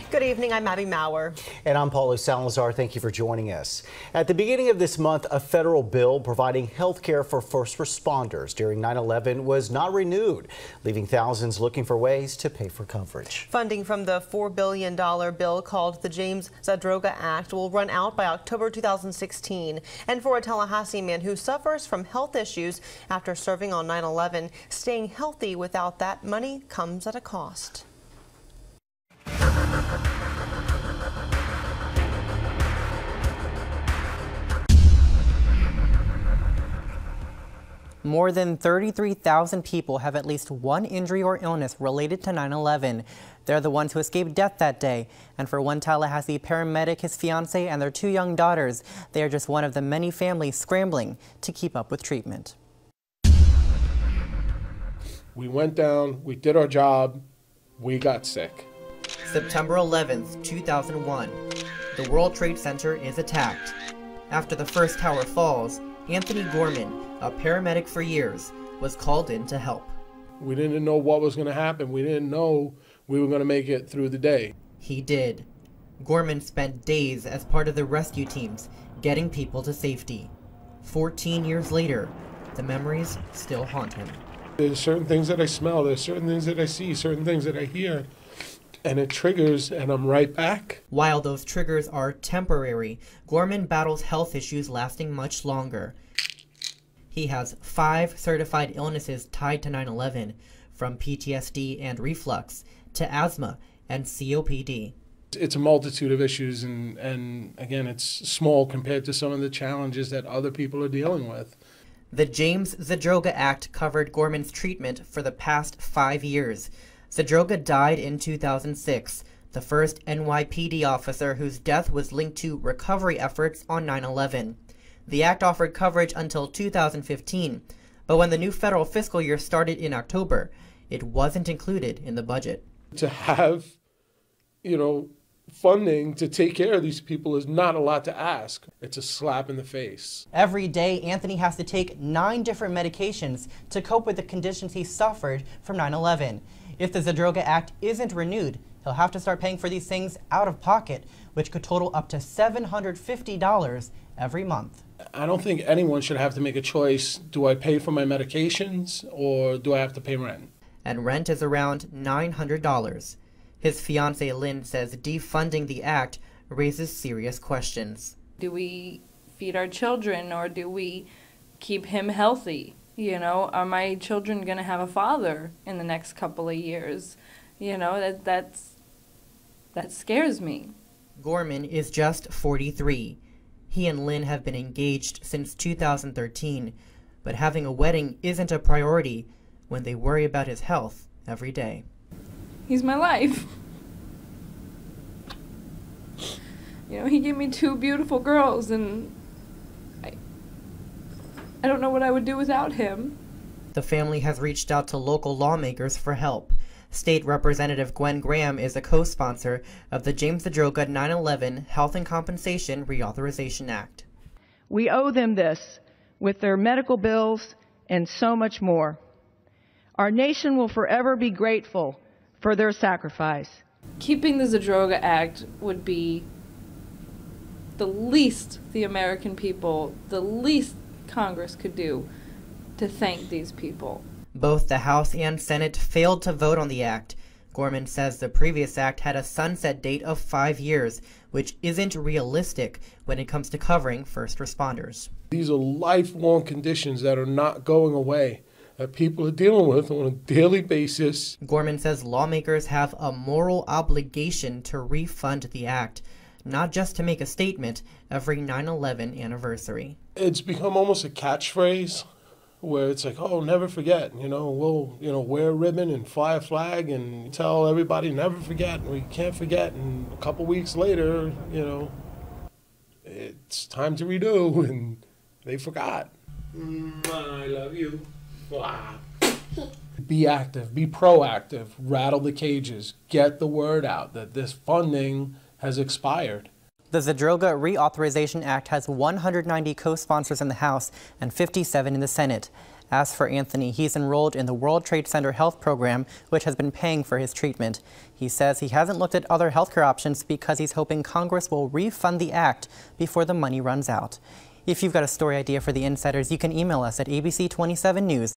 Good evening, I'm Abby Maurer. And I'm Paulo Salazar. Thank you for joining us. At the beginning of this month, a federal bill providing health care for first responders during 9/11 was not renewed, leaving thousands looking for ways to pay for coverage. Funding from the $4 billion bill called the James Zadroga Act will run out by October 2016. And for a Tallahassee man who suffers from health issues after serving on 9/11, staying healthy without that money comes at a cost. More than 33,000 people have at least one injury or illness related to 9/11. They're the ones who escaped death that day. And for one Tallahassee paramedic, his fiancee, and their 2 young daughters, they are just one of the many families scrambling to keep up with treatment. We went down, we did our job, we got sick. September 11th, 2001. The World Trade Center is attacked. After the first tower falls, Anthony Gorman, a paramedic for years, was called in to help. We didn't know what was going to happen. We didn't know we were going to make it through the day. He did. Gorman spent days as part of the rescue teams, getting people to safety. 14 years later, the memories still haunt him. There's certain things that I smell, there's certain things that I see, certain things that I hear, and it triggers, and I'm right back. While those triggers are temporary, Gorman battles health issues lasting much longer. He has 5 certified illnesses tied to 9/11, from PTSD and reflux to asthma and COPD. It's a multitude of issues, and again, it's small compared to some of the challenges that other people are dealing with. The James Zadroga Act covered Gorman's treatment for the past 5 years. Zadroga died in 2006, the first NYPD officer whose death was linked to recovery efforts on 9/11. The act offered coverage until 2015, but when the new federal fiscal year started in October, it wasn't included in the budget. To have, funding to take care of these people is not a lot to ask. It's a slap in the face. Every day, Anthony has to take 9 different medications to cope with the conditions he suffered from 9/11. If the Zadroga Act isn't renewed, he'll have to start paying for these things out of pocket, which could total up to $750 every month. I don't think anyone should have to make a choice. Do I pay for my medications or do I have to pay rent? And rent is around $900. His fiancée Lynn says defunding the act raises serious questions. Do we feed our children, or do we keep him healthy? Are my children going to have a father in the next couple of years? That scares me. Gorman is just 43. He and Lynn have been engaged since 2013, but having a wedding isn't a priority when they worry about his health every day. He's my life. He gave me 2 beautiful girls, and I don't know what I would do without him. The family has reached out to local lawmakers for help. State Representative Gwen Graham is a co-sponsor of the James Zadroga 9/11 Health and Compensation Reauthorization Act. We owe them this with their medical bills and so much more. Our nation will forever be grateful for their sacrifice. Keeping the Zadroga Act would be the least the American people, the least Congress could do to thank these people. Both the House and Senate failed to vote on the act. Gorman says the previous act had a sunset date of 5 years, which isn't realistic when it comes to covering first responders. These are lifelong conditions that are not going away, that people are dealing with on a daily basis. Gorman says lawmakers have a moral obligation to refund the act, not just to make a statement every 9/11 anniversary. It's become almost a catchphrase where it's like, oh, never forget, we'll, wear a ribbon and fly a flag and tell everybody never forget, and we can't forget. And a couple weeks later, it's time to redo, and they forgot. I love you. Be active, be proactive, rattle the cages, get the word out that this funding has expired. The Zadroga Reauthorization Act has 190 co-sponsors in the House and 57 in the Senate. As for Anthony, he's enrolled in the World Trade Center Health Program, which has been paying for his treatment. He says he hasn't looked at other healthcare options because he's hoping Congress will refund the act before the money runs out. If you've got a story idea for the Insiders, you can email us at abc27news.